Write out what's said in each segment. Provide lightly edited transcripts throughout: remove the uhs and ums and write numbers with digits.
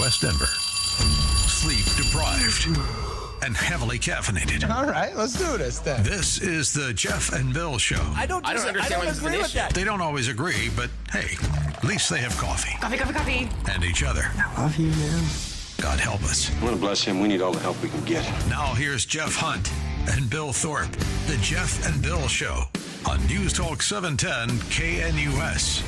West Denver. Sleep deprived and heavily caffeinated. All right, let's do this then. This is the Jeff and Bill Show. I don't agree with that. They don't always agree, but hey, at least they have coffee. Coffee. And each other. I love you, man. God help us. I want to bless him. We need all the help we can get. Now here's Jeff Hunt and Bill Thorpe. The Jeff and Bill Show on News Talk 710 KNUS.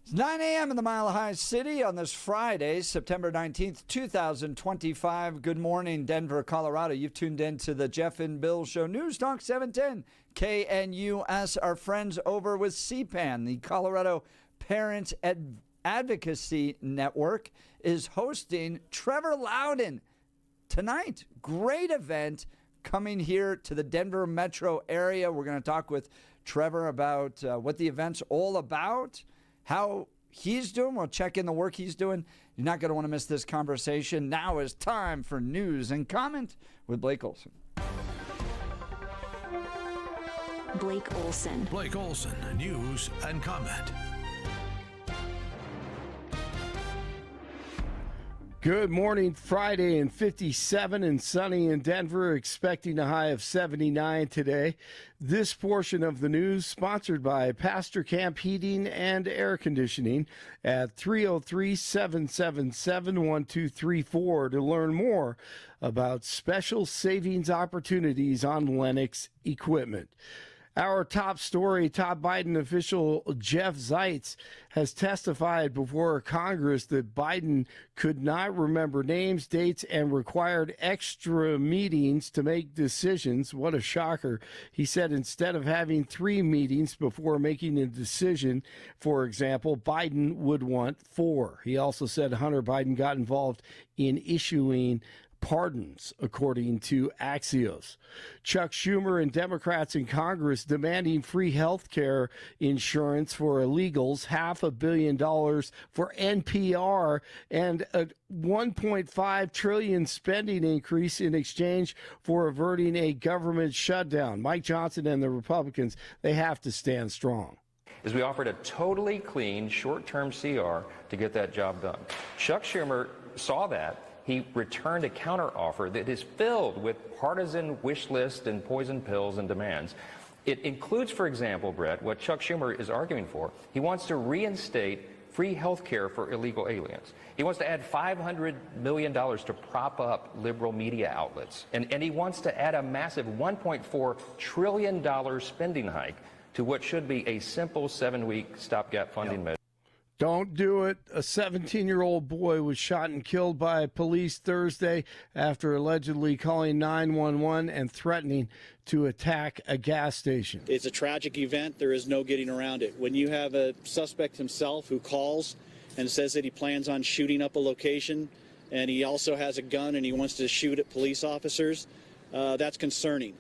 It's 9 a.m. in the Mile High City on this Friday, September 19th, 2025. Good morning, Denver, Colorado. You've tuned in to the Jeff and Bill Show. News Talk 710, KNUS. Our friends over with CPAN, the Colorado Parent Advocacy Network, is hosting Trevor Loudon tonight. Great event coming here to the Denver metro area. We're going to talk with Trevor about what the event's all about, how he's doing. We'll check in the work he's doing. You're not going to want to miss this conversation. Now is time for news and comment with Blake Olson. Blake Olson, news and comment. Good morning. Friday and 57 and sunny in Denver, expecting a high of 79 today. This portion of the news sponsored by Pastor Camp Heating and Air Conditioning at 303-777-1234 to learn more about special savings opportunities on Lennox equipment. Our top story, top Biden official Jeff Zients has testified before Congress that Biden could not remember names, dates, and required extra meetings to make decisions. What a shocker. He said instead of having 3 meetings before making a decision, for example, Biden would want 4. He also said Hunter Biden got involved in issuing pardons, according to Axios. Chuck Schumer and Democrats in Congress demanding free health care insurance for illegals, $500 million for NPR, and a $1.5 trillion spending increase in exchange for averting a government shutdown. Mike Johnson and the Republicans, they have to stand strong. Is we offered a totally clean short-term CR to get that job done. Chuck Schumer saw that. He returned a counteroffer that is filled with partisan wish lists and poison pills and demands. It includes, for example, Brett, what Chuck Schumer is arguing for. He wants to reinstate free health care for illegal aliens. He wants to add $500 million to prop up liberal media outlets. And he wants to add a massive $1.4 trillion spending hike to what should be a simple 7-week stopgap funding measure. Don't do it. A 17-year-old boy was shot and killed by police Thursday after allegedly calling 911 and threatening to attack a gas station. It's a tragic event. There is no getting around it. When you have a suspect himself who calls and says that he plans on shooting up a location, and he also has a gun and he wants to shoot at police officers, that's concerning.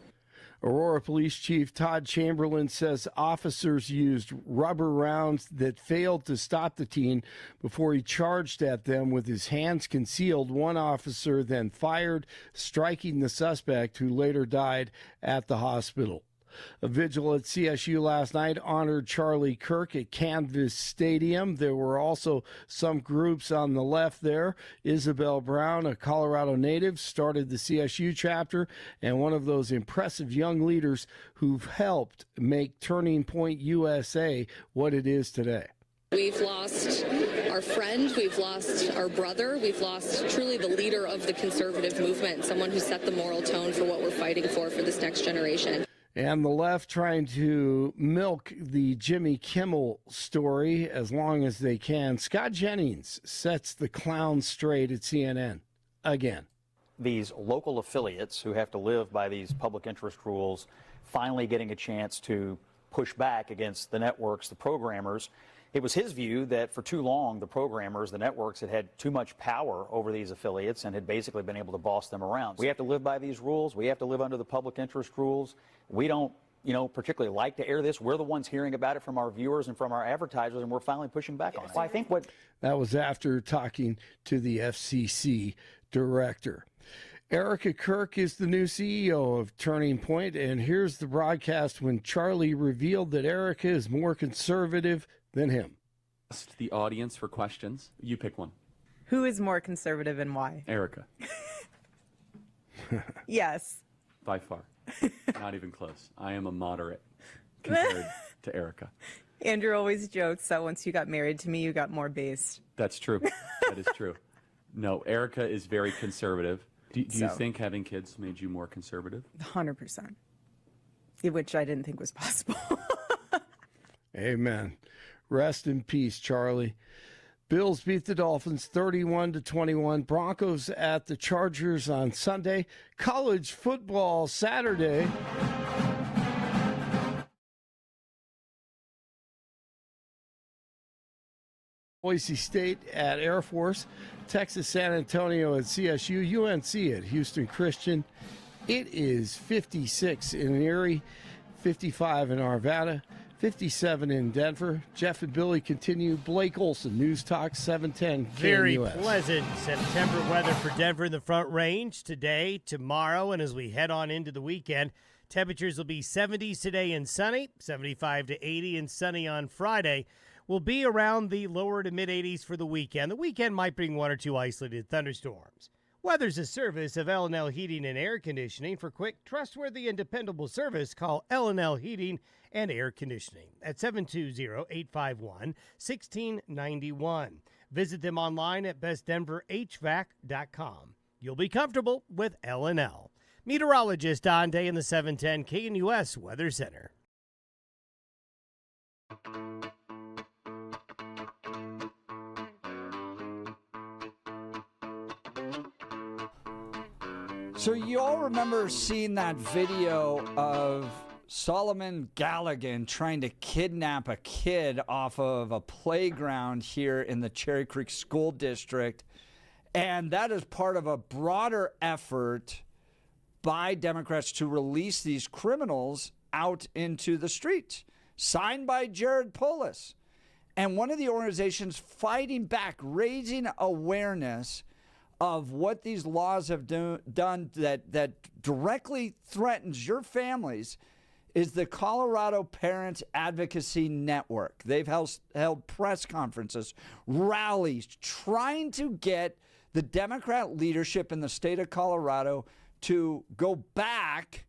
Aurora Police Chief Todd Chamberlain says officers used rubber rounds that failed to stop the teen before he charged at them with his hands concealed. One officer then fired, striking the suspect, who later died at the hospital. A vigil at CSU last night honored Charlie Kirk at Canvas Stadium. There were also some groups on the left there. Isabel Brown, a Colorado native, started the CSU chapter and one of those impressive young leaders who've helped make Turning Point USA what it is today. We've lost our friend, we've lost our brother, we've lost truly the leader of the conservative movement, someone who set the moral tone for what we're fighting for this next generation. And the left trying to milk the Jimmy Kimmel story as long as they can. Scott Jennings sets the clown straight at CNN again. These local affiliates who have to live by these public interest rules finally getting a chance to push back against the networks, the programmers. It was his view that for too long, the programmers, the networks, had too much power over these affiliates and had basically been able to boss them around. We have to live by these rules. We have to live under the public interest rules. We don't particularly like to air this. We're the ones hearing about it from our viewers and from our advertisers, and we're finally pushing back on it. Well, I think that was after talking to the FCC director. Erica Kirk is the new CEO of Turning Point, and here's the broadcast when Charlie revealed that Erica is more conservative than him. Asked the audience for questions. You pick one. Who is more conservative and why? Erica. Yes. By far. Not even close. I am a moderate compared to Erica. Andrew always jokes that once you got married to me, you got more based. That's true. That is true. No, Erica is very conservative. Do you think having kids made you more conservative? 100%. Which I didn't think was possible. Amen. Rest in peace, Charlie. Bills beat the Dolphins 31-21. Broncos at the Chargers on Sunday. College football Saturday. Boise State at Air Force, Texas San Antonio at CSU, UNC at Houston Christian. It is 56 in Erie, 55 in Arvada, 57 in Denver. Jeff and Billy continue. Blake Olson, News Talk 710 KNUS. Very pleasant September weather for Denver in the Front Range today, tomorrow, and as we head on into the weekend. Temperatures will be 70s today and sunny, 75 to 80 and sunny on Friday. Will be around the lower to mid-80s for the weekend. The weekend might bring one or two isolated thunderstorms. Weather's a service of L&L Heating and Air Conditioning. For quick, trustworthy, and dependable service, call L&L Heating and Air Conditioning at 720-851-1691. Visit them online at bestdenverhvac.com. You'll be comfortable with L&L. Meteorologist Don Day in the 710 KNUS Weather Center. So you all remember seeing that video of Solomon Gallagher trying to kidnap a kid off of a playground here in the Cherry Creek School District. And that is part of a broader effort by Democrats to release these criminals out into the streets, signed by Jared Polis. And one of the organizations fighting back, raising awareness of what these laws have done that directly threatens your families is the Colorado Parents Advocacy Network. They've held press conferences, rallies, trying to get the Democrat leadership in the state of Colorado to go back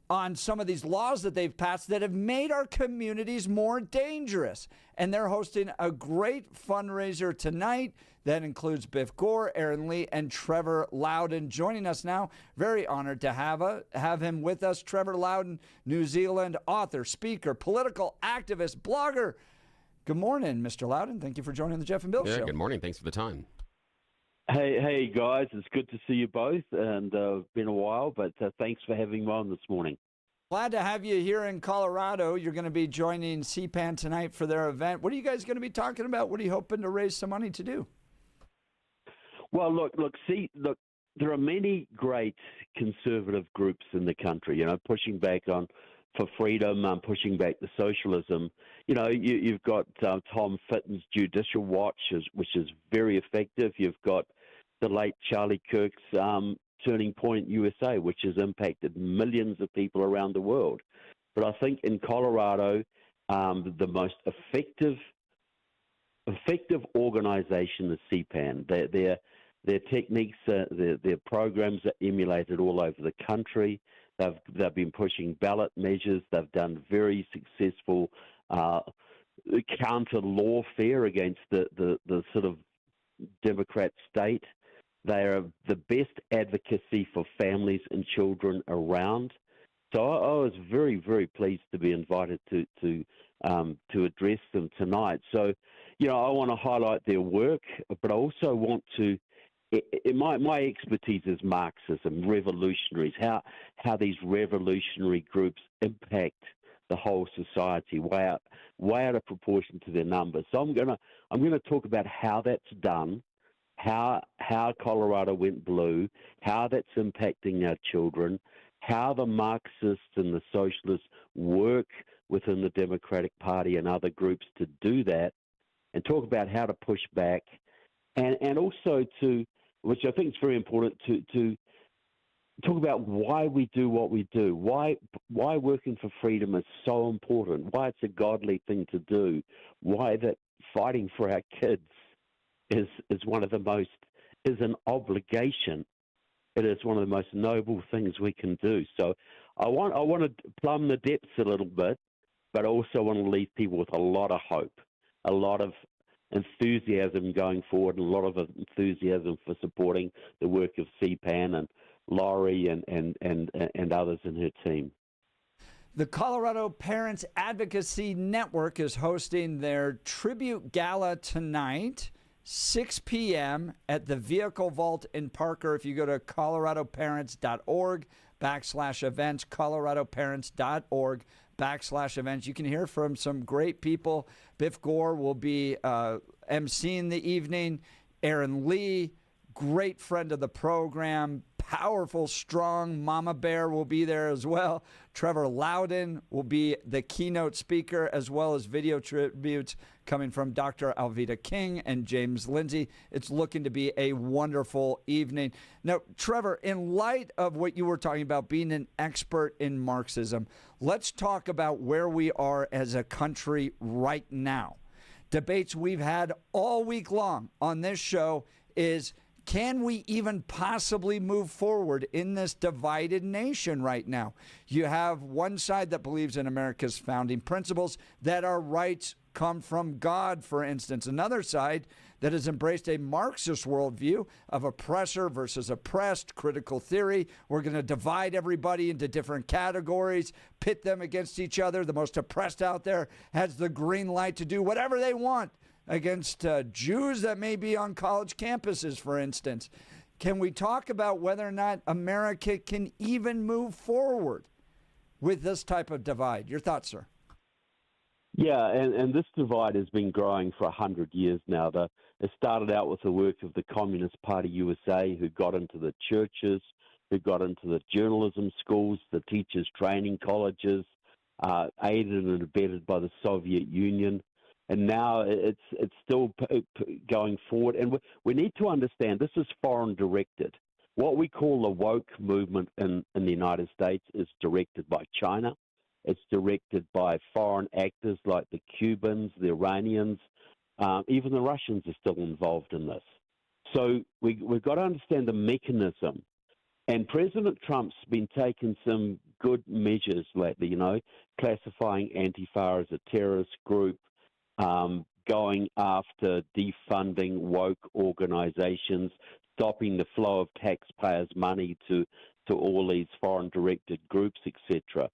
on some of these laws that they've passed that have made our communities more dangerous. And they're hosting a great fundraiser tonight that includes Biff Gore, Aaron Lee, and Trevor Loudon joining us now. Very honored to have him with us. Trevor Loudon, New Zealand author, speaker, political activist, blogger. Good morning, Mr. Loudon. Thank you for joining the Jeff and Bill Show. Good morning. Thanks for the time. Hey, guys. It's good to see you both, and been a while, but thanks for having me on this morning. Glad to have you here in Colorado. You're going to be joining CPAN tonight for their event. What are you guys going to be talking about? What are you hoping to raise some money to do? Well, look, there are many great conservative groups in the country, pushing back for freedom, pushing back the socialism. You've got Tom Fitton's Judicial Watch, which is very effective. You've got the late Charlie Kirk's Turning Point USA, which has impacted millions of people around the world. But I think in Colorado, the most effective organization is CPAN. Their techniques, their programs are emulated all over the country. They've been pushing ballot measures. They've done very successful counter lawfare against the sort of Democrat state. They are the best advocacy for families and children around. So I was very, very pleased to be invited to address them tonight. So, I want to highlight their work, but I also want to. My expertise is Marxism, revolutionaries, how these revolutionary groups impact the whole society way out of proportion to their numbers. So I'm gonna talk about how that's done, how Colorado went blue, how that's impacting our children, how the Marxists and the socialists work within the Democratic Party and other groups to do that, and talk about how to push back, and also to, which I think is very important, to talk about why we do what we do, why working for freedom is so important, why it's a godly thing to do, why that fighting for our kids is one of the most, is an obligation. It is one of the most noble things we can do. So I want to plumb the depths a little bit, but I also want to leave people with a lot of hope, a lot of enthusiasm going forward, and a lot of enthusiasm for supporting the work of CPAN and Laureate and others in her team. The Colorado Parents Advocacy Network is hosting their tribute gala tonight, 6 p.m. at the Vehicle Vault in Parker. If you go to coloradoparents.org/events, coloradoparents.org/events, you can hear from some great people. Biff Gore will be emceeing the evening. Aaron Lee, great friend of the program, powerful, strong Mama Bear will be there as well. Trevor Loudon will be the keynote speaker, as well as video tributes coming from Dr. Alveda King and James Lindsay. It's looking to be a wonderful evening. Now, Trevor, in light of what you were talking about, being an expert in Marxism, let's talk about where we are as a country right now. Debates we've had all week long on this show is, can we even possibly move forward in this divided nation right now? You have one side that believes in America's founding principles, that our rights come from God, for instance. Another side that has embraced a Marxist worldview of oppressor versus oppressed, critical theory. We're going to divide everybody into different categories, pit them against each other. The most oppressed out there has the green light to do whatever they want against Jews that may be on college campuses, for instance. Can we talk about whether or not America can even move forward with this type of divide? Your thoughts, sir? Yeah, and this divide has been growing for 100 years now. It started out with the work of the Communist Party USA, who got into the churches, who got into the journalism schools, the teachers' training colleges, aided and abetted by the Soviet Union. And now it's still going forward. And we need to understand this is foreign directed. What we call the woke movement in the United States is directed by China. It's directed by foreign actors like the Cubans, the Iranians, even the Russians are still involved in this. So we've got to understand the mechanism. And President Trump's been taking some good measures lately, classifying Antifa as a terrorist group, going after defunding woke organizations, stopping the flow of taxpayers' money to all these foreign-directed groups, etc.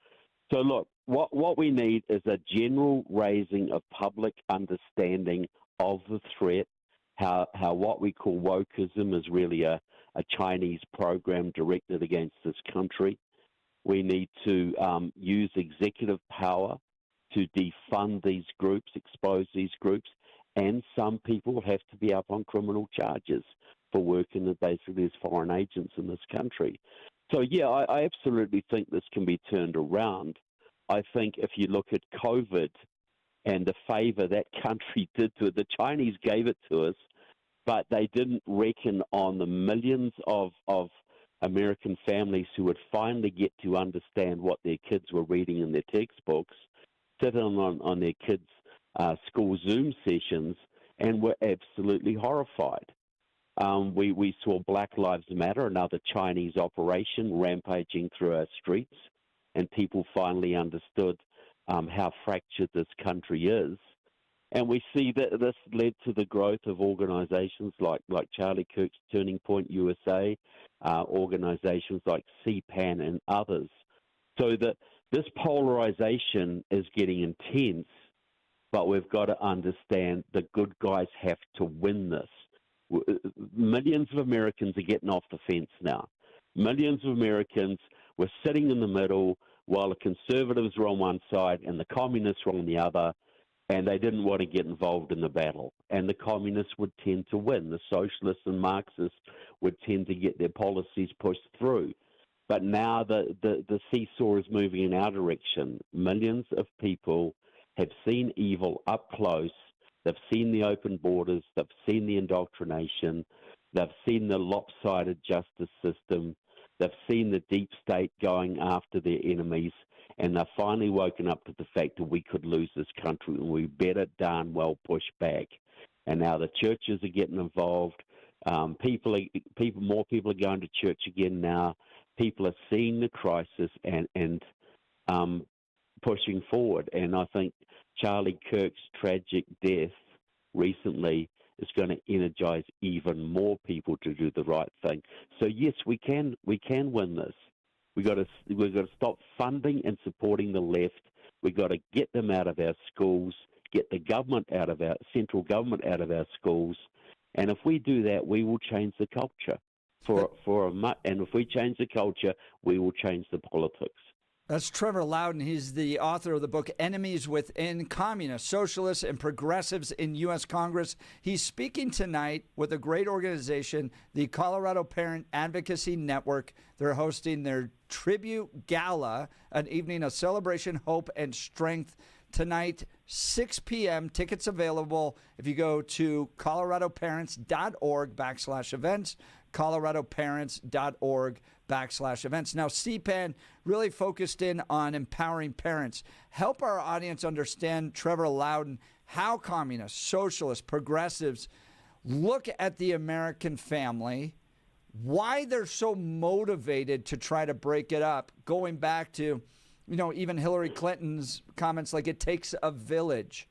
So look, what we need is a general raising of public understanding of the threat, how what we call wokeism is really a Chinese program directed against this country. We need to use executive power to defund these groups, expose these groups, and some people have to be up on criminal charges for working basically as foreign agents in this country. So, yeah, I absolutely think this can be turned around. I think if you look at COVID and the favor that country did to it, the Chinese gave it to us, but they didn't reckon on the millions of American families who would finally get to understand what their kids were reading in their textbooks, sitting on their kids' school Zoom sessions, and were absolutely horrified. We saw Black Lives Matter, another Chinese operation rampaging through our streets, and people finally understood how fractured this country is. And we see that this led to the growth of organizations like Charlie Kirk's Turning Point USA, organizations like CPAN and others. So that this polarization is getting intense, but we've got to understand the good guys have to win this. Millions of Americans are getting off the fence now. Millions of Americans were sitting in the middle while the conservatives were on one side and the communists were on the other, and they didn't want to get involved in the battle. And the communists would tend to win. The socialists and Marxists would tend to get their policies pushed through. But now the seesaw is moving in our direction. Millions of people have seen evil up close. They've seen the open borders. They've seen the indoctrination. They've seen the lopsided justice system. They've seen the deep state going after their enemies. And they've finally woken up to the fact that we could lose this country, and we better darn well push back. And now the churches are getting involved. More people are going to church again now. People are seeing the crisis and pushing forward. And I think Charlie Kirk's tragic death recently is going to energize even more people to do the right thing. So yes, we can win this. We've got to stop funding and supporting the left. We've got to get them out of our schools, get the central government out of our schools, and if we do that, we will change the culture. And if we change the culture, we will change the politics. That's Trevor Loudon. He's the author of the book Enemies Within: Communists, Socialists, and Progressives in U.S. Congress. He's speaking tonight with a great organization, the Colorado Parent Advocacy Network. They're hosting their Tribute Gala, an evening of celebration, hope, and strength. Tonight, 6 p.m., tickets available if you go to coloradoparents.org/events, coloradoparents.org/events. Now, CPAN really focused in on empowering parents. Help our audience understand, Trevor Loudon, how communists, socialists, progressives look at the American family, why they're so motivated to try to break it up, going back to, even Hillary Clinton's comments like it takes a village.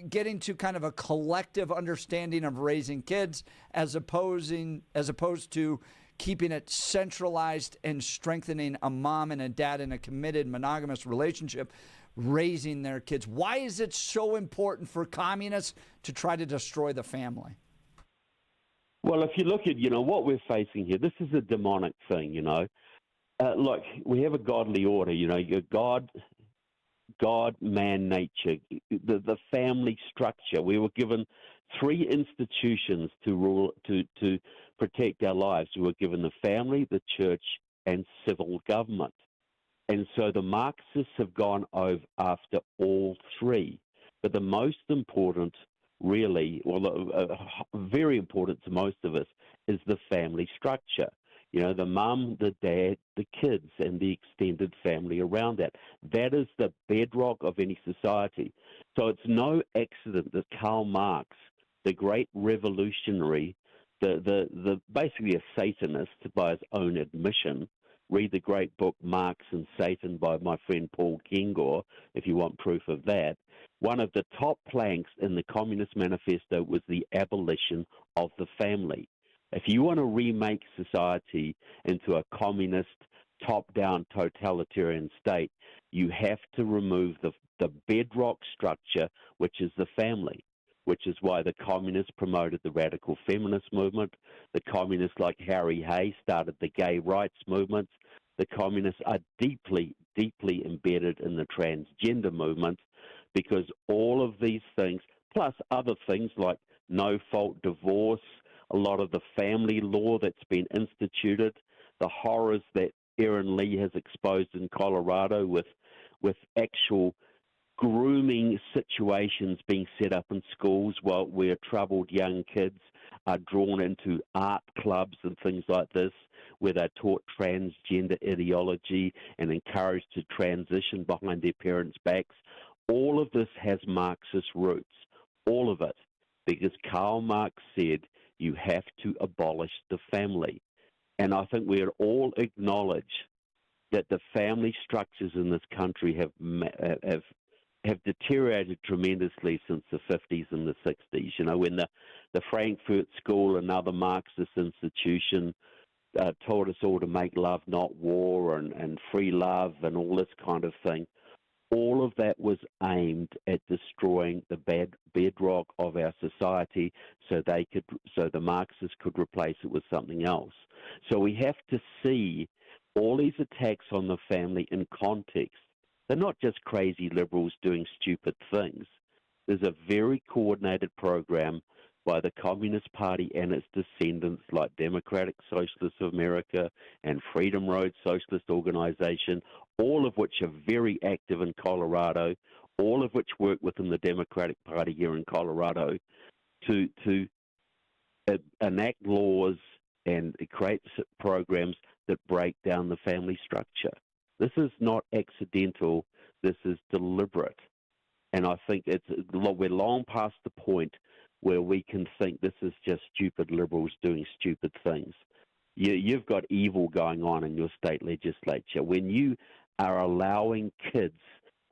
Getting to kind of a collective understanding of raising kids as opposed to keeping it centralized and strengthening a mom and a dad in a committed monogamous relationship raising their kids. Why is it so important for communists to try to destroy the family? Well, if you look at, what we're facing here, this is a demonic thing, Look, we have a godly order, your God, man, nature, the family structure. We were given 3 institutions to rule, to protect our lives. We were given the family, the church, and civil government. And so the Marxists have gone after all 3. But the most important, really, very important to most of us, is the family structure. The mum, the dad, the kids, and the extended family around that. That is the bedrock of any society. So it's no accident that Karl Marx, the great revolutionary, the basically a Satanist by his own admission. Read the great book Marx and Satan by my friend Paul Kengor, if you want proof of that. One of the top planks in the Communist Manifesto was the abolition of the family. If you want to remake society into a communist, top-down totalitarian state, you have to remove the bedrock structure, which is the family, which is why the communists promoted the radical feminist movement. The communists like Harry Hay started the gay rights movements. The communists are deeply, deeply embedded in the transgender movement because all of these things, plus other things like no-fault divorce, a lot of the family law that's been instituted, the horrors that Aaron Lee has exposed in Colorado with actual grooming situations being set up in schools where troubled young kids are drawn into art clubs and things like this, where they're taught transgender ideology and encouraged to transition behind their parents' backs. All of this has Marxist roots, all of it, because Karl Marx said, you have to abolish the family. And I think we all acknowledge that the family structures in this country have deteriorated tremendously since the 50s and the 60s. When the Frankfurt School, another Marxist institution, taught us all to make love, not war, and free love and all this kind of thing. All of that was aimed at destroying the bedrock of our society so the Marxists could replace it with something else. So we have to see all these attacks on the family in context. They're not just crazy liberals doing stupid things. There's a very coordinated program by the Communist Party and its descendants like Democratic Socialists of America and Freedom Road Socialist Organization, all of which are very active in Colorado, all of which work within the Democratic Party here in Colorado, to enact laws and create programs that break down the family structure. This is not accidental. This is deliberate. And I think we're long past the point where we can think this is just stupid liberals doing stupid things. You've got evil going on in your state legislature. When you are allowing kids,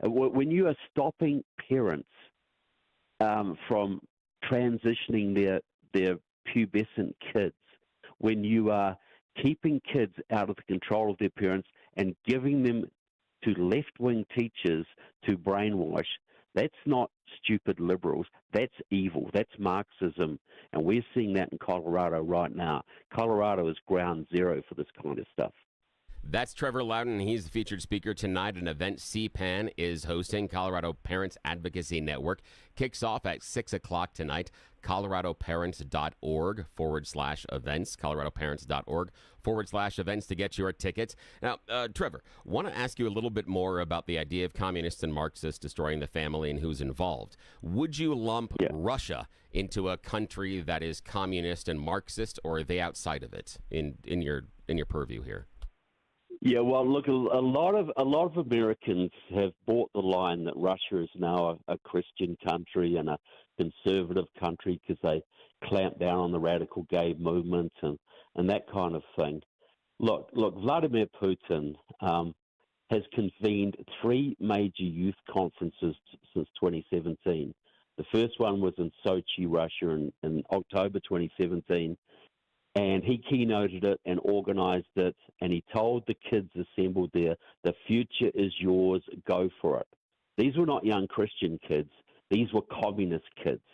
when you are stopping parents from transitioning their pubescent kids, when you are keeping kids out of the control of their parents and giving them to left-wing teachers to brainwash, that's not stupid liberals. That's evil. That's Marxism. And we're seeing that in Colorado right now. Colorado is ground zero for this kind of stuff. That's Trevor Loudon. He's the featured speaker tonight. An event CPAN is hosting. Colorado Parents Advocacy Network kicks off at 6 o'clock tonight. coloradoparents.org/events. coloradoparents.org/events to get your tickets. Now, Trevor, want to ask you a little bit more about the idea of communists and Marxists destroying the family and who's involved. Would you lump Russia into a country that is communist and Marxist, or are they outside of it in your purview here? Yeah, well, look, a lot of Americans have bought the line that Russia is now a Christian country and a conservative country because they clamp down on the radical gay movement and that kind of thing. Look, Vladimir Putin has convened 3 major youth conferences since 2017. The first one was in Sochi, Russia, in October 2017. And he keynoted it and organized it, and he told the kids assembled there, the future is yours, go for it. These were not young Christian kids. These were communist kids.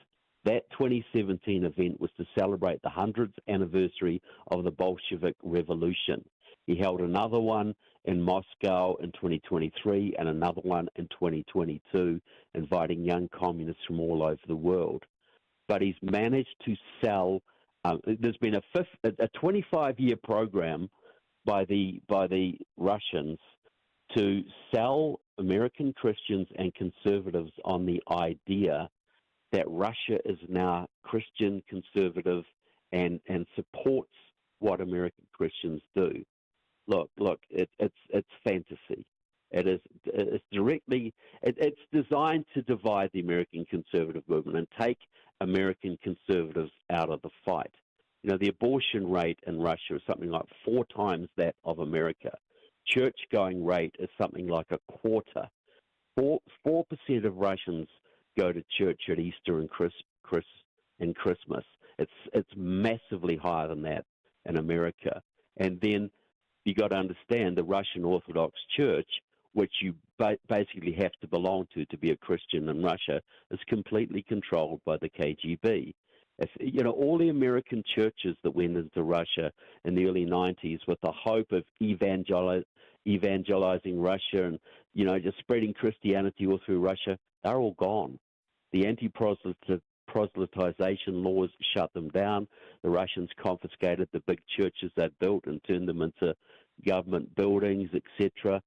That 2017 event was to celebrate the 100th anniversary of the Bolshevik Revolution. He held another one in Moscow in 2023 and another one in 2022, inviting young communists from all over the world. But he's managed to sell. There's been a 25-year program by the Russians to sell American Christians and conservatives on the idea that Russia is now Christian, conservative, and supports what American Christians do. Look, it's fantasy. It's designed to divide the American conservative movement and take American conservatives out of the fight. You know, the abortion rate in Russia is something like 4 times that of America. Church-going rate is something like a quarter. 4% of Russians go to church at Easter and Christmas. It's massively higher than that in America. And then you got to understand the Russian Orthodox Church, which you basically have to belong to be a Christian in Russia, is completely controlled by the KGB. All the American churches that went into Russia in the early 90s with the hope of evangelizing Russia and, just spreading Christianity all through Russia, they're all gone. The anti-proselytization laws shut them down. The Russians confiscated the big churches they built and turned them into government buildings, etc.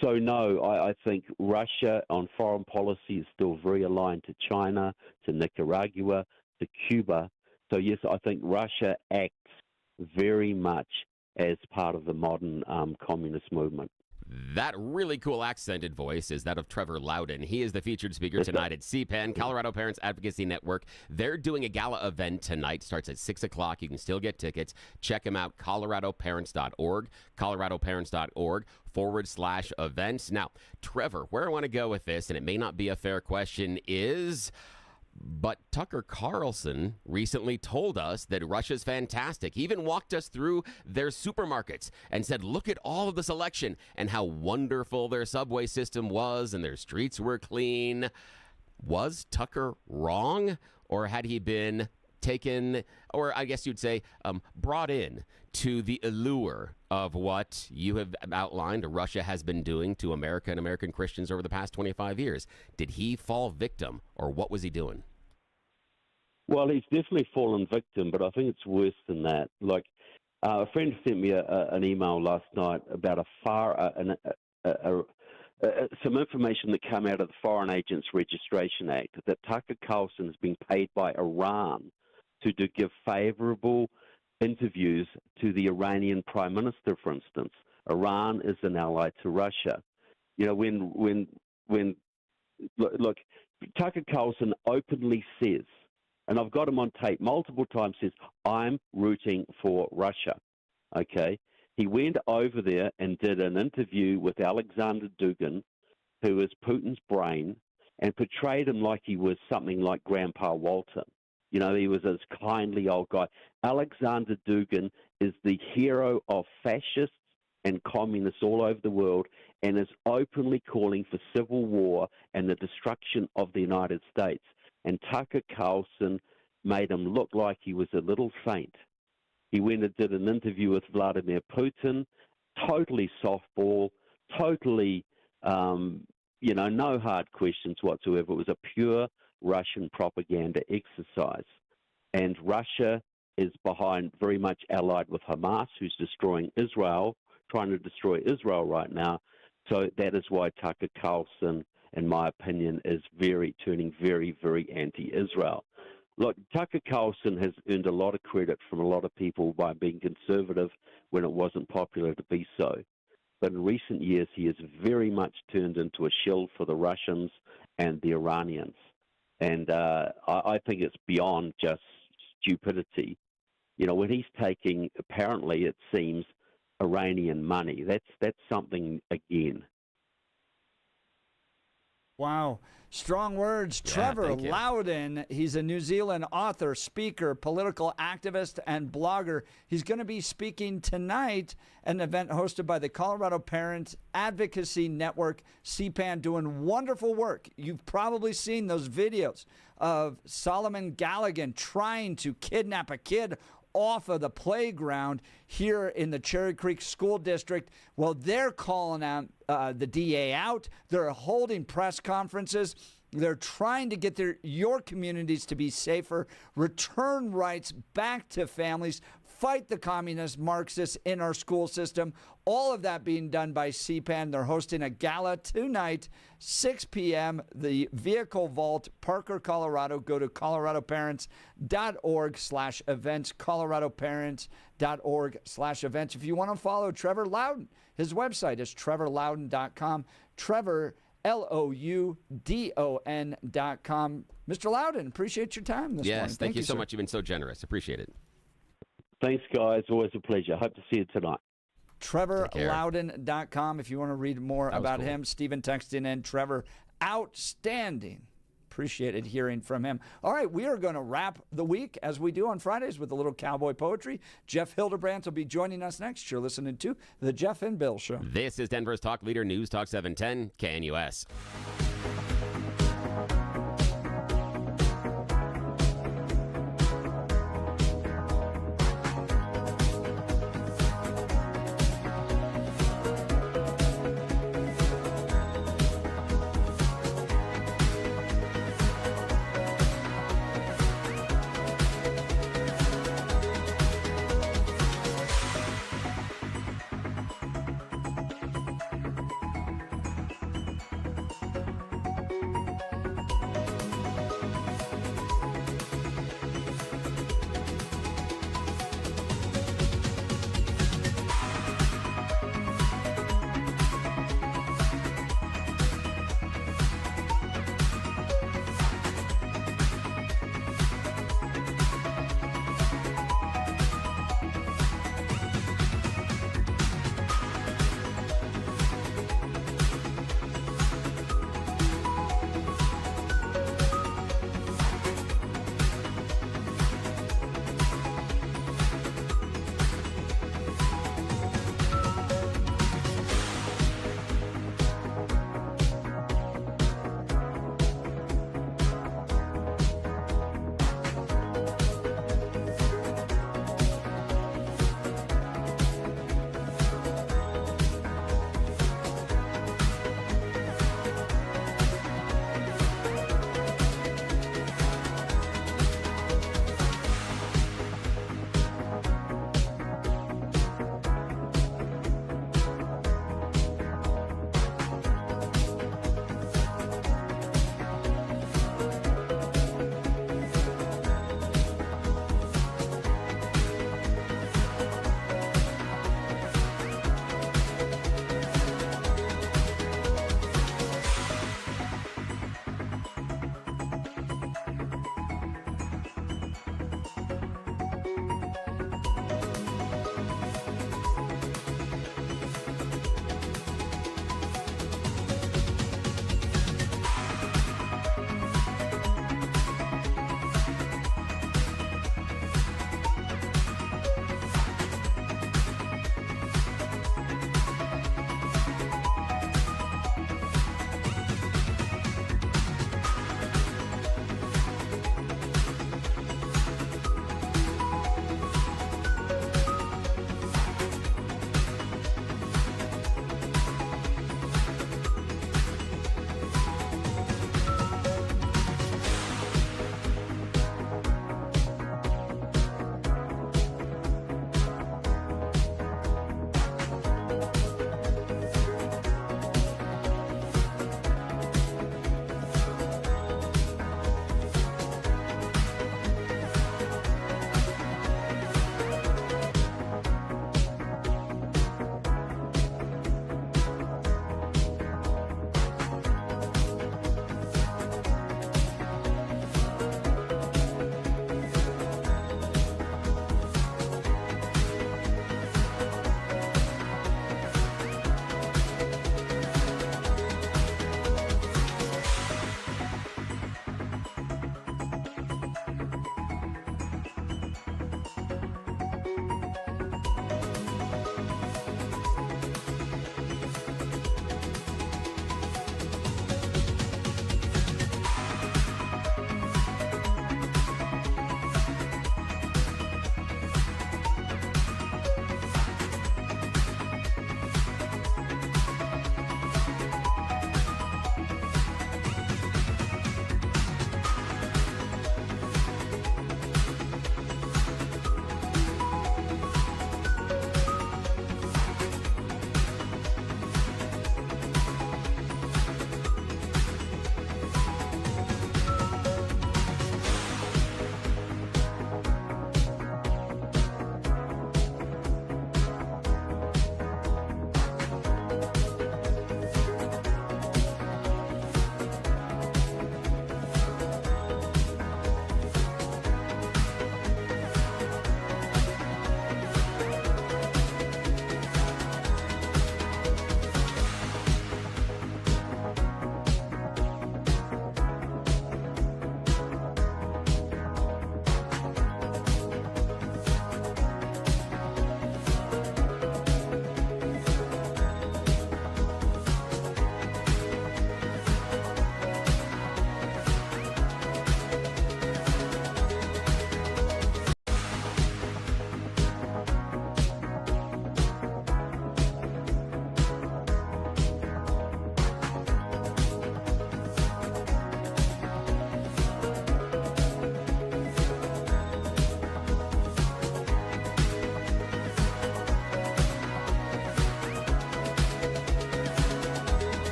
So, no, I think Russia on foreign policy is still very aligned to China, to Nicaragua, to Cuba. So, yes, I think Russia acts very much as part of the modern communist movement. That really cool accented voice is that of Trevor Loudon. He is the featured speaker tonight at CPAN, Colorado Parents Advocacy Network. They're doing a gala event tonight. Starts at 6 o'clock. You can still get tickets. Check them out, coloradoparents.org, coloradoparents.org/events. Now, Trevor, where I want to go with this, and it may not be a fair question, is... But Tucker Carlson recently told us that Russia's fantastic. He even walked us through their supermarkets and said, look at all of the selection and how wonderful their subway system was and their streets were clean. Was Tucker wrong, or had he been taken, or I guess you'd say brought in to the allure of what you have outlined Russia has been doing to America and American Christians over the past 25 years? Did he fall victim, or what was he doing? Well, he's definitely fallen victim, but I think it's worse than that. Like, a friend sent me an email last night about some information that came out of the Foreign Agents Registration Act, that Tucker Carlson has been paid by Iran to give favourable interviews to the Iranian Prime Minister, for instance. Iran is an ally to Russia. You know, when look, Tucker Carlson openly says, and I've got him on tape multiple times, says, I'm rooting for Russia, okay? He went over there and did an interview with Alexander Dugin, who is Putin's brain, and portrayed him like he was something like Grandpa Walter. You know, he was this kindly old guy. Alexander Dugin is the hero of fascists and communists all over the world and is openly calling for civil war and the destruction of the United States. And Tucker Carlson made him look like he was a little saint. He went and did an interview with Vladimir Putin, totally softball, totally, no hard questions whatsoever. It was a pure Russian propaganda exercise. And Russia is behind, very much allied with Hamas, who's destroying Israel, trying to destroy Israel right now. So that is why Tucker Carlson, in my opinion, is turning very, very anti-Israel. Look, Tucker Carlson has earned a lot of credit from a lot of people by being conservative when it wasn't popular to be so. But in recent years, he has very much turned into a shield for the Russians and the Iranians. And I think it's beyond just stupidity. You know, when he's taking, apparently, it seems, Iranian money, that's something again. Wow. Strong words. Yeah, Trevor Loudon, he's a New Zealand author, speaker, political activist, and blogger. He's going to be speaking tonight at an event hosted by the Colorado Parent Advocacy Network, CPAN, doing wonderful work. You've probably seen those videos of Solomon Galligan trying to kidnap a kid off of the playground here in the Cherry Creek School District. Well, they're calling out the DA out. They're holding press conferences. They're trying to get your communities to be safer, return rights back to families, fight the communist Marxists in our school system. All of that being done by CPAN. They're hosting a gala tonight, 6 p.m., the Vehicle Vault, Parker, Colorado. Go to coloradoparents.org/events, coloradoparents.org/events. If you want to follow Trevor Loudon, his website is trevorloudon.com. Trevor, LOUDON.com. Mr. Loudon, appreciate your time this morning. Yes, thank you so sir. much. You've been so generous. Appreciate it. Thanks, guys. Always a pleasure. Hope to see you tonight. TrevorLoudon.com if you want to read more about cool. him. Stephen texting in. Trevor, outstanding. Appreciated hearing from him. All right, we are going to wrap the week as we do on Fridays with a little cowboy poetry. Jeff Hildebrandt will be joining us next. You're listening to The Jeff and Bill Show. This is Denver's Talk Leader, News Talk 710 KNUS.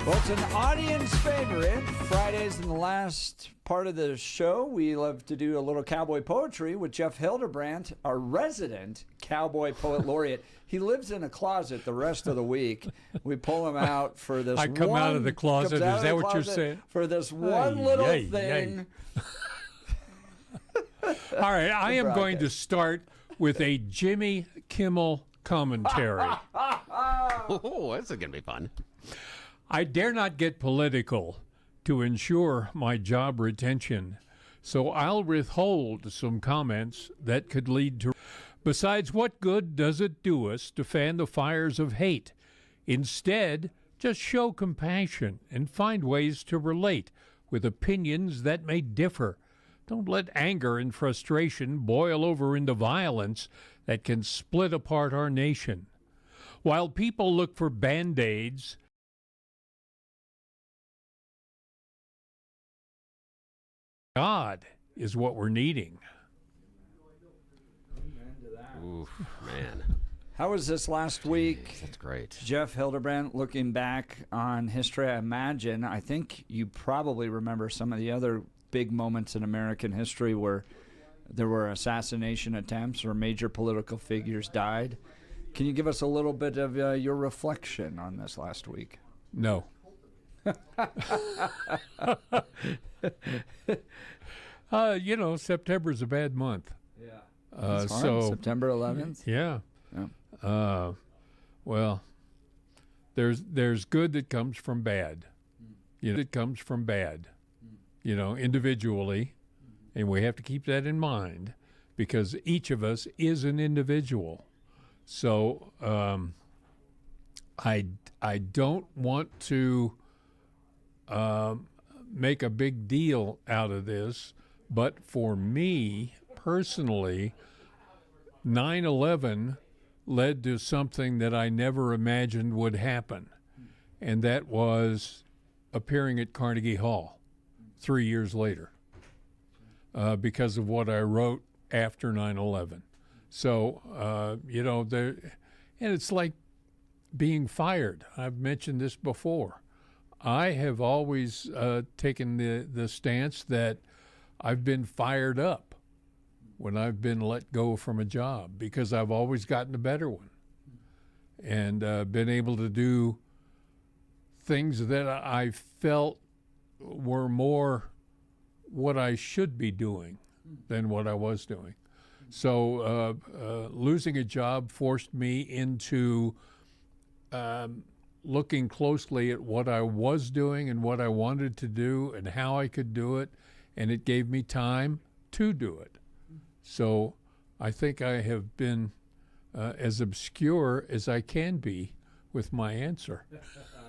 Well, it's an audience favorite. Fridays in the last part of the show, we love to do a little cowboy poetry with Jeff Hildebrandt, our resident cowboy poet laureate. He lives in a closet the rest of the week. We pull him out for this I come out of the closet. Is that what you're saying? For this one little thing. All right, I am going to start with a Jimmy Kimmel commentary. Oh, this is going to be fun. I dare not get political to ensure my job retention, so I'll withhold some comments that could lead to. Besides, what good does it do us to fan the fires of hate? Instead, just show compassion and find ways to relate with opinions that may differ. Don't let anger and frustration boil over into violence that can split apart our nation. While people look for Band-Aids, God is what we're needing. Oof, man. How was this last week? That's great. Jeff Hildebrandt, looking back on history, I think you probably remember some of the other big moments in American history where there were assassination attempts or major political figures died. Can you give us a little bit of your reflection on this last week? No. September's a bad month. Yeah. So September 11th. Yeah. Well, there's good that comes from bad. It comes from bad. Individually, and we have to keep that in mind because each of us is an individual. So I don't want to make a big deal out of this, but for me personally, 9/11 led to something that I never imagined would happen, and that was appearing at Carnegie Hall 3 years later because of what I wrote after 9/11. So, and it's like being fired. I've mentioned this before. I have always taken the stance that I've been fired up when I've been let go from a job because I've always gotten a better one and been able to do things that I felt were more what I should be doing than what I was doing. So losing a job forced me into looking closely at what I was doing and what I wanted to do and how I could do it, and it gave me time to do it. So I think I have been as obscure as I can be with my answer.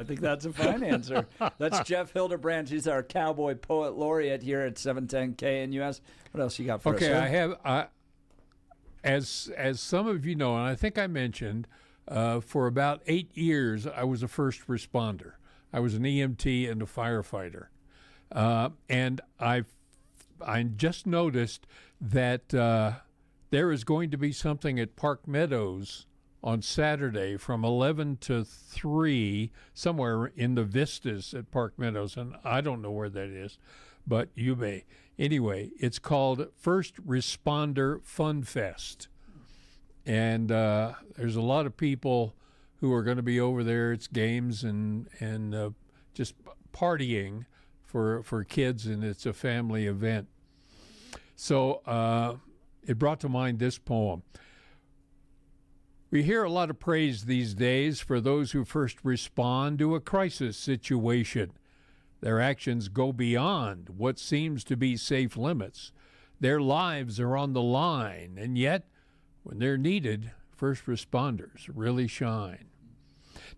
I think that's a fine answer. That's Jeff Hildebrandt. He's our cowboy poet laureate here at 710 KNUS. What else you got for us? Okay, I have, as some of you know, and I think I mentioned, for about 8 years, I was a first responder. I was an EMT and a firefighter. And I just noticed that there is going to be something at Park Meadows on Saturday from 11 to 3, somewhere in the Vistas at Park Meadows. And I don't know where that is, but you may. Anyway, it's called First Responder Fun Fest. And there's a lot of people who are going to be over there. It's games and just partying for kids, and it's a family event. So it brought to mind this poem. We hear a lot of praise these days for those who first respond to a crisis situation. Their actions go beyond what seems to be safe limits. Their lives are on the line, and yet, when they're needed, first responders really shine.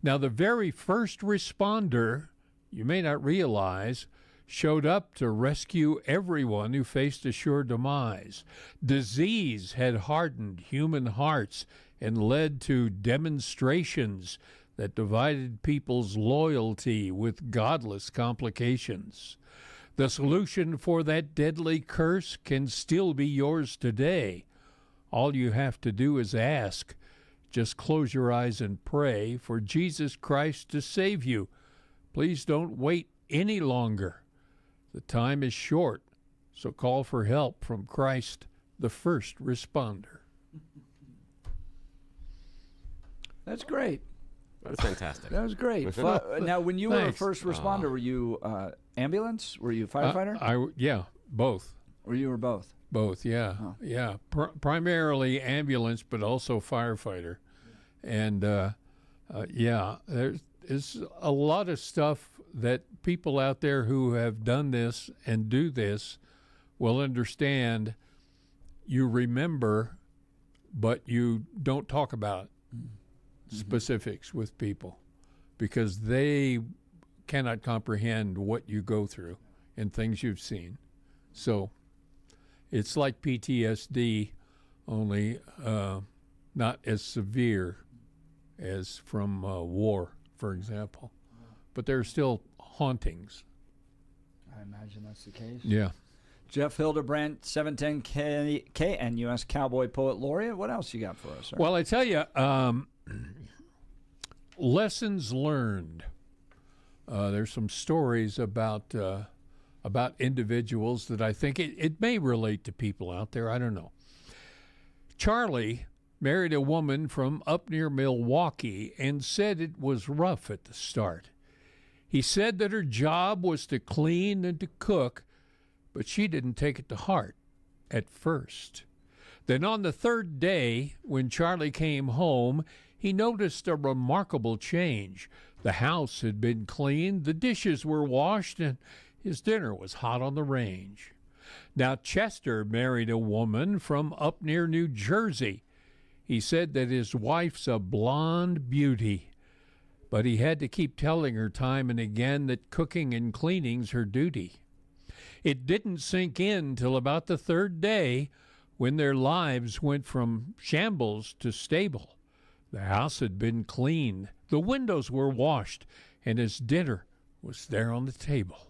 Now, the very first responder, you may not realize, showed up to rescue everyone who faced a sure demise. Disease had hardened human hearts and led to demonstrations that divided people's loyalty with godless complications. The solution for that deadly curse can still be yours today. All you have to do is ask. Just close your eyes and pray for Jesus Christ to save you. Please don't wait any longer. The time is short, so call for help from Christ, the first responder. That's great. That was fantastic. That was great. Now, when you were a first responder, were you ambulance? Were you a firefighter? Yeah, both. Or you were both? Both, yeah. Oh. Yeah. Primarily ambulance, but also firefighter. And, there's a lot of stuff that people out there who have done this and do this will understand. You remember, but you don't talk about specifics with people because they cannot comprehend what you go through and things you've seen. So it's like PTSD, only not as severe as from war, for example. But there are still hauntings. I imagine that's the case. Yeah. Jeff Hildebrandt, 710 KNUS Cowboy Poet Laureate. What else you got for us, sir? Well, I tell you, lessons learned. There's some stories about individuals that I think it may relate to people out there. I don't know. Charlie married a woman from up near Milwaukee and said it was rough at the start. He said that her job was to clean and to cook, but she didn't take it to heart at first. Then on the third day, when Charlie came home, he noticed a remarkable change. The house had been cleaned, the dishes were washed, and his dinner was hot on the range. Now, Chester married a woman from up near New Jersey. He said that his wife's a blonde beauty, but he had to keep telling her time and again that cooking and cleaning's her duty. It didn't sink in till about the third day when their lives went from shambles to stable. The house had been cleaned, the windows were washed, and his dinner was there on the table.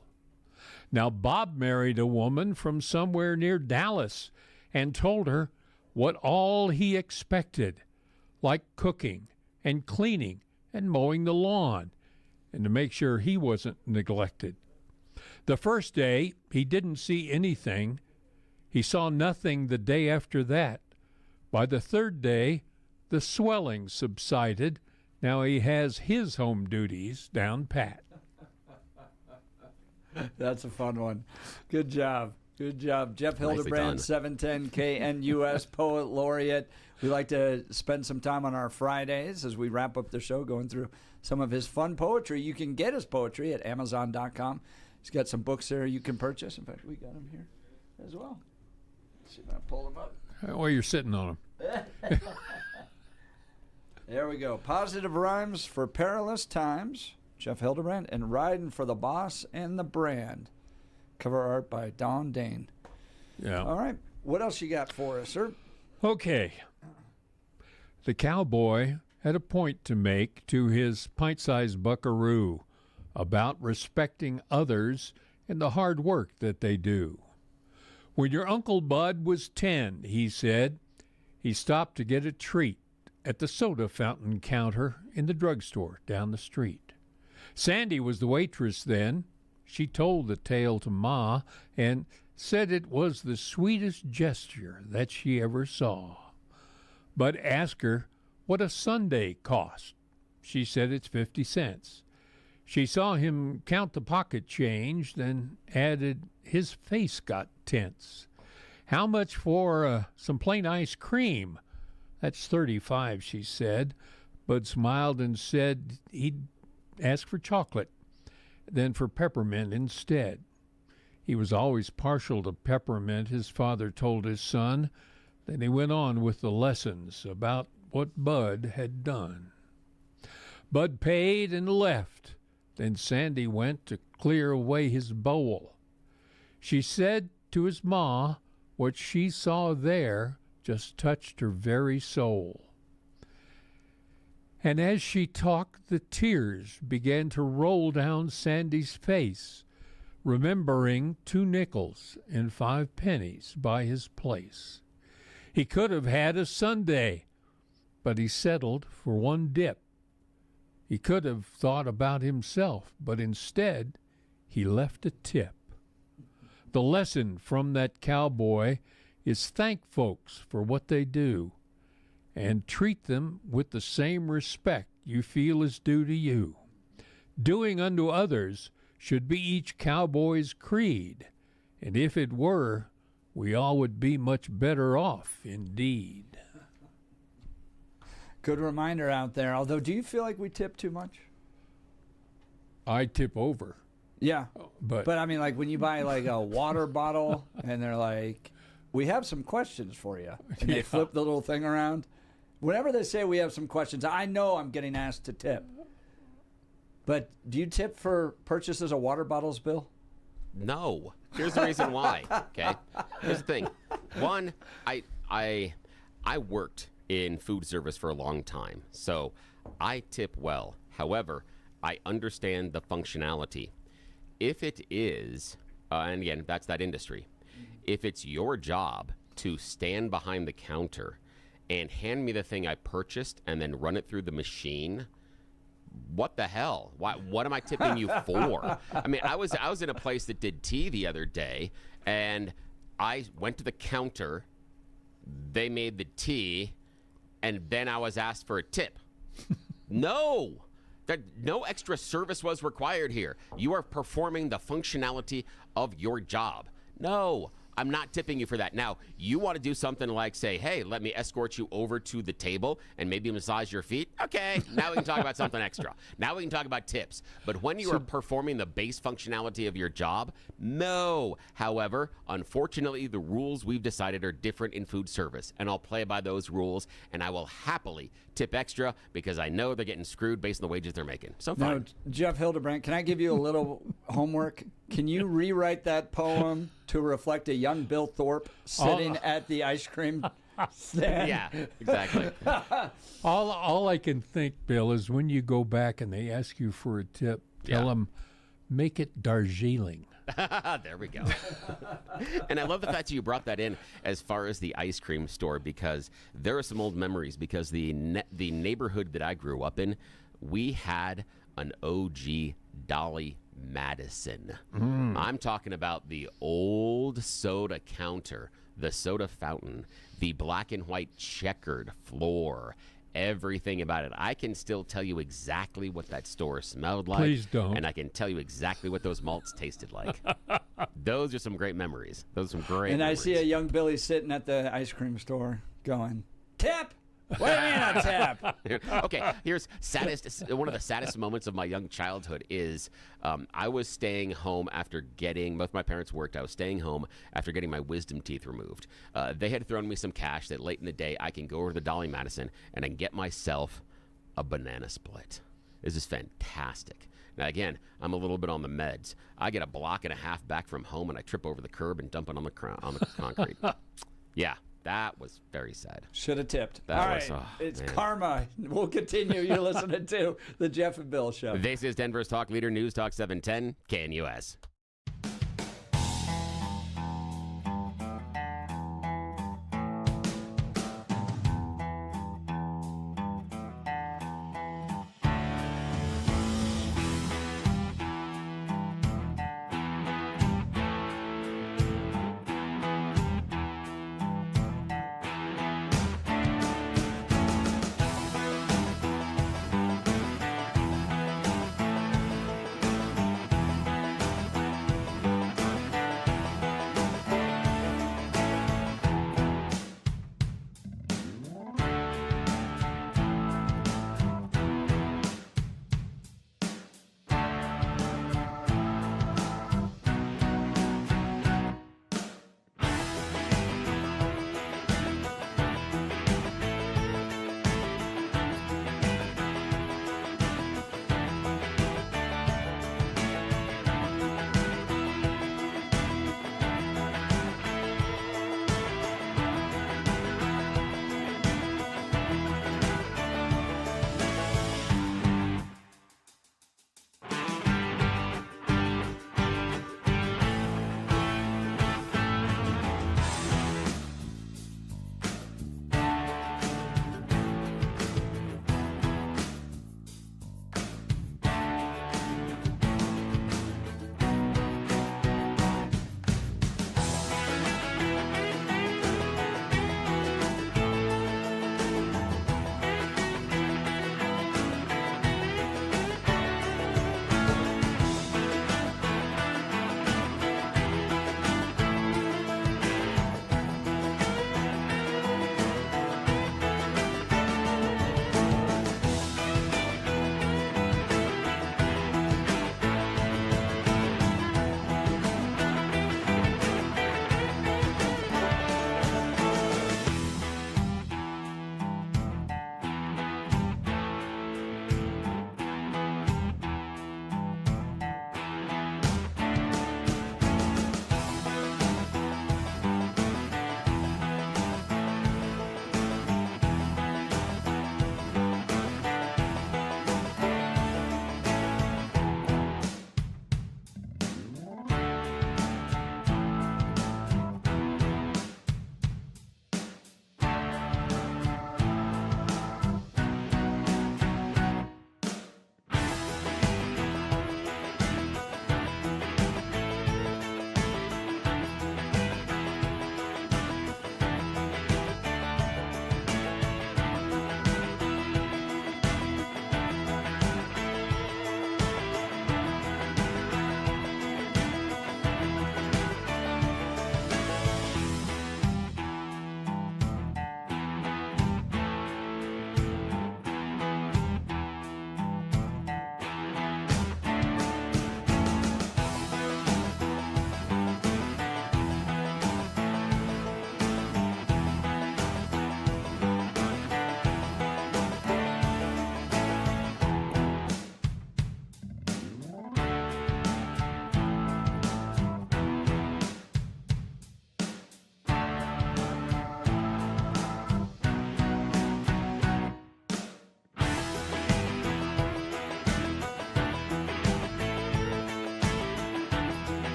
Now, Bob married a woman from somewhere near Dallas and told her what all he expected, like cooking and cleaning and mowing the lawn, and to make sure he wasn't neglected. The first day, he didn't see anything. He saw nothing the day after that. By the third day, the swelling subsided. Now he has his home duties down pat. That's a fun one. Good job. Good job. Jeff Hildebrandt, 710 KNUS Poet Laureate. We like to spend some time on our Fridays as we wrap up the show going through some of his fun poetry. You can get his poetry at Amazon.com. He's got some books there you can purchase. In fact, we got them here as well. Let's see if I pull them up. Well, you're sitting on them. There we go. Positive Rhymes for Perilous Times. Jeff Hildebrandt, and Riding for the Boss and the Brand. Cover art by Don Dane. Yeah. All right. What else you got for us, sir? Okay. The cowboy had a point to make to his pint-sized buckaroo about respecting others and the hard work that they do. When your Uncle Bud was 10, he said, he stopped to get a treat at the soda fountain counter in the drugstore down the street. Sandy was the waitress then. She told the tale to Ma and said it was the sweetest gesture that she ever saw. Bud asked her what a sundae cost. She said it's 50 cents. She saw him count the pocket change, then added his face got tense. How much for some plain ice cream? That's 35, she said. Bud smiled and said he'd ask for chocolate, then for peppermint instead. He was always partial to peppermint, his father told his son. Then he went on with the lessons about what Bud had done. Bud paid and left. Then Sandy went to clear away his bowl. She said to his ma what she saw there just touched her very soul. And as she talked, the tears began to roll down Sandy's face, remembering 2 nickels and 5 pennies by his place. He could have had a sundae, but he settled for 1 dip. He could have thought about himself, but instead he left a tip. The lesson from that cowboy is thank folks for what they do and treat them with the same respect you feel is due to you. Doing unto others should be each cowboy's creed, and if it were, we all would be much better off indeed. Good reminder out there. Although, do you feel like we tip too much? I tip over. Yeah. But I mean, like when you buy like a water bottle and they're like, we have some questions for you. And they flip the little thing around. Whenever they say we have some questions, I know I'm getting asked to tip. But do you tip for purchases of water bottles, Bill? No. Here's the reason why. Okay. Here's the thing. One, I worked in food service for a long time, so I tip well. However, I understand the functionality. If it is, and again, that's that industry, if it's your job to stand behind the counter and hand me the thing I purchased and then run it through the machine, what the hell? What am I tipping you for? I mean, I was in a place that did tea the other day, and I went to the counter, they made the tea, and then I was asked for a tip. No extra service was required here. You are performing the functionality of your job. No, I'm not tipping you for that. Now, you want to do something like say, hey, let me escort you over to the table and maybe massage your feet. Okay, now we can talk about something extra. Now we can talk about tips. But when you are performing the base functionality of your job, no. However, unfortunately, the rules we've decided are different in food service, and I'll play by those rules, and I will happily tip extra because I know they're getting screwed based on the wages they're making. So fine. Now, Jeff Hildebrandt, can I give you a little homework? Can you rewrite that poem to reflect a young Bill Thorpe sitting at the ice cream stand? Yeah, exactly. All I can think, Bill, is when you go back and they ask you for a tip, tell them, make it Darjeeling. There we go. And I love the fact that you brought that in as far as the ice cream store, because there are some old memories, because the neighborhood that I grew up in, we had an OG Dolly Madison. I'm talking about the old soda counter, the soda fountain, the black and white checkered floor, everything about it. I can still tell you exactly what that store smelled like. Please don't. And I can tell you exactly what those malts tasted like. Those are some great memories. Those are some great And memories. I see a young Billy sitting at the ice cream store going, tip? What do you mean a tip? Okay, here's one of the saddest moments of my young childhood is I was staying home after getting, both my parents worked, I was staying home after getting my wisdom teeth removed. They had thrown me some cash that late in the day I can go over to the Dolly Madison and I can get myself a banana split. This is fantastic. Now, again, I'm a little bit on the meds. I get a block and a half back from home and I trip over the curb and dump it on the concrete. Yeah. That was very sad. Should have tipped. That All was, right, it's man. karma. We'll continue. You're listening to the Jeff and Bill Show. This is Denver's Talk Leader, News Talk 710, KNUS.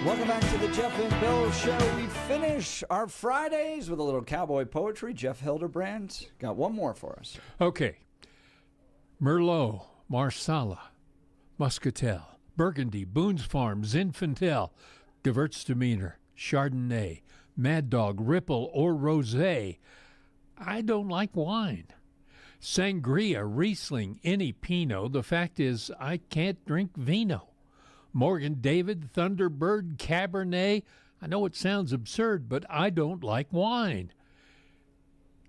Welcome back to the Jeff and Bill Show. We finish our Fridays with a little cowboy poetry. Jeff Hildebrandt got one more for us. Okay. Merlot, Marsala, Muscatel, Burgundy, Boone's Farm, Zinfandel, Gewürztraminer, Chardonnay, Mad Dog, Ripple, or Rosé. I don't like wine. Sangria, Riesling, any Pinot. The fact is, I can't drink vino. Morgan David, Thunderbird, Cabernet. I know it sounds absurd, but I don't like wine.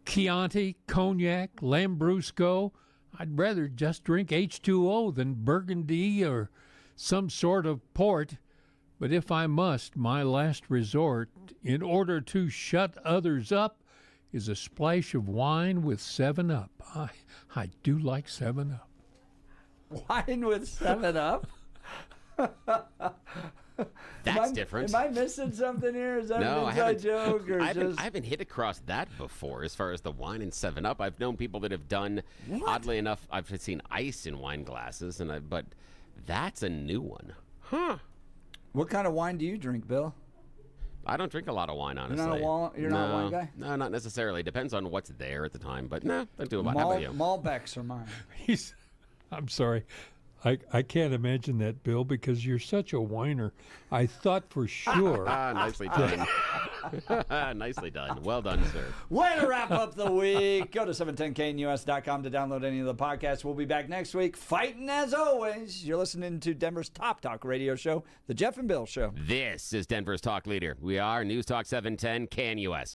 Chianti, Cognac, Lambrusco. I'd rather just drink H2O than Burgundy or some sort of port. But if I must, my last resort, in order to shut others up, is a splash of wine with 7-Up. I do like 7-Up. Wine with 7-Up? That's different. Am I missing something here? Is that No, an inside joke? Or I haven't hit across that before as far as the wine and 7-Up. I've known people that have done, oddly enough, I've seen ice in wine glasses, but that's a new one. Huh. What kind of wine do you drink, Bill? I don't drink a lot of wine, honestly. You're not a wine guy? No, not necessarily. Depends on what's there at the time, but no, don't do a lot. How about you? Malbecs are mine. I'm sorry. I can't imagine that, Bill, because you're such a whiner. I thought for sure. Nicely done. Nicely done. Well done, sir. Way to wrap up the week. Go to 710knus.com to download any of the podcasts. We'll be back next week, fighting as always. You're listening to Denver's Top Talk radio show, The Jeff and Bill Show. This is Denver's Talk Leader. We are News Talk 710 KNUS.